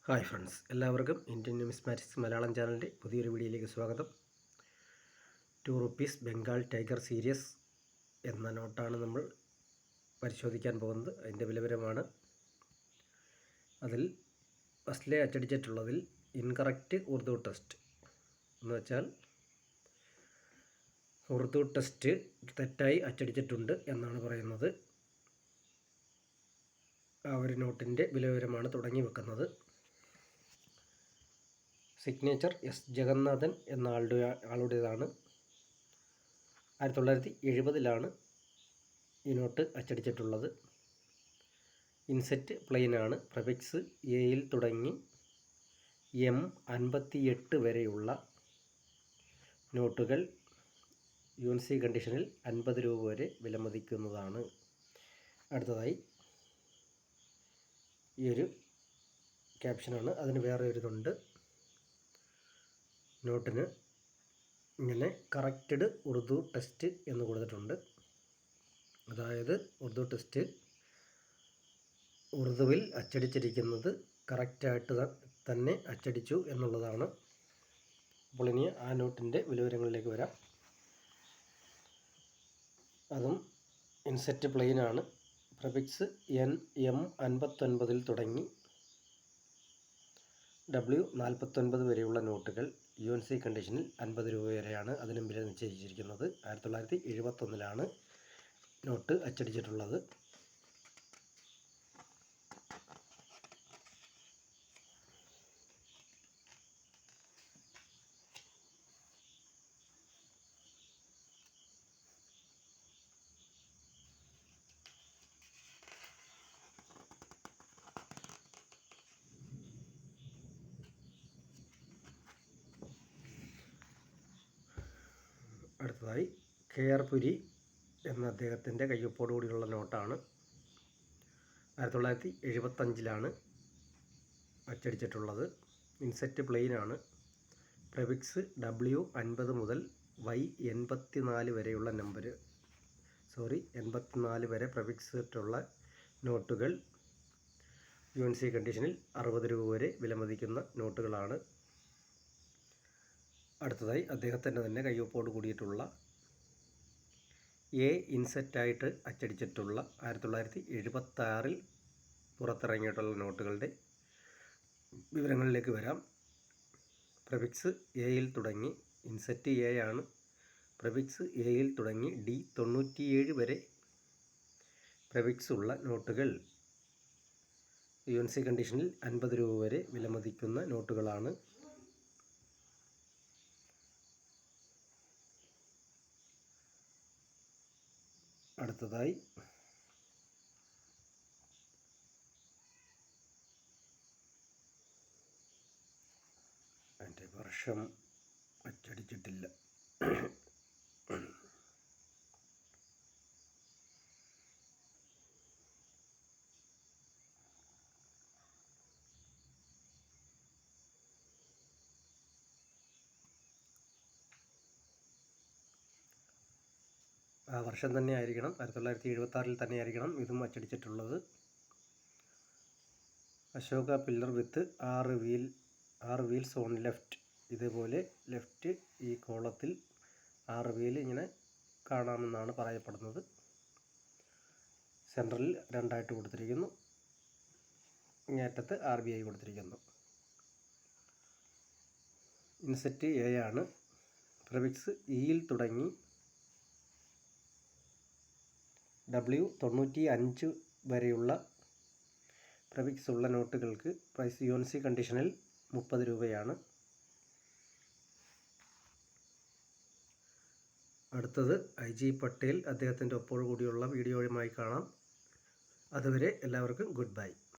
Hi friends, എല്ലാവർക്കും Indian numismatics Malayalam ചാനലിൻ്റെ പുതിയൊരു വീഡിയോയിലേക്ക് സ്വാഗതം. ₹2 ബംഗാൾ ടൈഗർ സീരീസ് എന്ന നോട്ടാണ് നമ്മൾ പരിശോധിക്കാൻ പോകുന്നത്. അതിൻ്റെ വിലവരമാണ്. അതിൽ ഫസ്റ്റിലെ അച്ചടിച്ചിട്ടുള്ളതിൽ ഇൻകറക്റ്റ് ഉറുദു ടെസ്റ്റ് എന്ന് വെച്ചാൽ ഉറുദു ടെസ്റ്റ് തെറ്റായി അച്ചടിച്ചിട്ടുണ്ട് എന്നാണ് പറയുന്നത്. ആ ഒരു നോട്ടിൻ്റെ വിലവരമാണ് തുടങ്ങി വെക്കുന്നത്. സിഗ്നേച്ചർ എസ് ജഗന്നാഥൻ എന്ന ആളുടേതാണ്. 1970 ഈ നോട്ട് അച്ചടിച്ചിട്ടുള്ളത്. ഇൻസെറ്റ് പ്ലെയിനാണ്. പ്രഫിക്സ് എയിൽ തുടങ്ങി M58 വരെയുള്ള നോട്ടുകൾ UNC കണ്ടീഷനിൽ 50 രൂപ വരെ വിലമതിക്കുന്നതാണ്. അടുത്തതായി ഈ ഒരു ക്യാപ്ഷനാണ്. അതിന് വേറെ ഒരു ഇതുണ്ട്. നോട്ടിന് ഇങ്ങനെ കറക്റ്റഡ് ഉറുദു ടെസ്റ്റ് എന്ന് കൊടുത്തിട്ടുണ്ട്. അതായത് ഉറുദു ടെസ്റ്റ് ഉറുദുവിൽ അച്ചടിച്ചിരിക്കുന്നത് കറക്റ്റായിട്ട് തന്നെ അച്ചടിച്ചു എന്നുള്ളതാണ്. അപ്പോൾ ഇനി ആ നോട്ടിൻ്റെ വിലവിവരങ്ങളിലേക്ക് വരാം. അതും ഇൻസെറ്റ് പ്ലെയിനാണ്. പ്രഫിക്സ് M59 തുടങ്ങി W49 വരെയുള്ള നോട്ടുകൾ UNC കണ്ടീഷനിൽ 50 രൂപ വരെയാണ് അതിനും വില നിശ്ചയിച്ചിരിക്കുന്നത്. 1971 നോട്ട് അച്ചടിച്ചിട്ടുള്ളത്. അടുത്തതായി KR പുരി എന്ന അദ്ദേഹത്തിൻ്റെ കയ്യൊപ്പോടുകൂടിയുള്ള നോട്ടാണ്. 1975 അച്ചടിച്ചിട്ടുള്ളത്. ഇൻസെറ്റ് പ്ലെയിനാണ്. പ്രഫിക്സ് W50 മുതൽ Y84 വരെയുള്ള 84 വരെ പ്രഫിക്സ് ഇട്ടുള്ള നോട്ടുകൾ UNC കണ്ടീഷനിൽ 60 രൂപ വരെ വിലമതിക്കുന്ന നോട്ടുകളാണ്. അടുത്തതായി അദ്ദേഹത്തിൻ്റെ തന്നെ കയ്യൊപ്പോട് കൂടിയിട്ടുള്ള ഇൻസെറ്റായിട്ട് അച്ചടിച്ചിട്ടുള്ള 1976 പുറത്തിറങ്ങിയിട്ടുള്ള നോട്ടുകളുടെ വിവരങ്ങളിലേക്ക് വരാം. പ്രഫിക്സ് എയിൽ തുടങ്ങി ഇൻസെറ്റ് A ആണ്. പ്രഫിക്സ് എയിൽ തുടങ്ങി D97 വരെ പ്രഫിക്സ് ഉള്ള നോട്ടുകൾ UNC കണ്ടീഷനിൽ 50 രൂപ വരെ വിലമതിക്കുന്ന നോട്ടുകളാണ്. അടുത്തതായി അതിൻ്റെ വർഷം അച്ചടിച്ചിട്ടില്ല. ആ വർഷം തന്നെ ആയിരിക്കണം. 1976 തന്നെ ആയിരിക്കണം ഇതും അച്ചടിച്ചിട്ടുള്ളത്. Ashoka pillar with 6 wheels on left. ഇതേപോലെ ലെഫ്റ്റ് ഈ കോളത്തിൽ 6 വീൽ ഇങ്ങനെ കാണാമെന്നാണ് പറയപ്പെടുന്നത്. സെൻട്രലിൽ 2 കൊടുത്തിരിക്കുന്നു. ഇങ്ങേറ്റത്ത് RBI കൊടുത്തിരിക്കുന്നു. ഇൻസെറ്റ് A ആണ്. പ്രഫിക്സ് ഇയിൽ തുടങ്ങി W95 വരെയുള്ള പ്രഫിക്സ് ഉള്ള നോട്ടുകൾക്ക് പ്രൈസ് UNC കണ്ടീഷനിൽ 30 രൂപയാണ്. അടുത്തത് IG പട്ടേൽ. അദ്ദേഹത്തിൻ്റെ ഒപ്പോഴു കൂടിയുള്ള വീഡിയോയുമായി കാണാം. അതുവരെ എല്ലാവർക്കും ഗുഡ് ബൈ.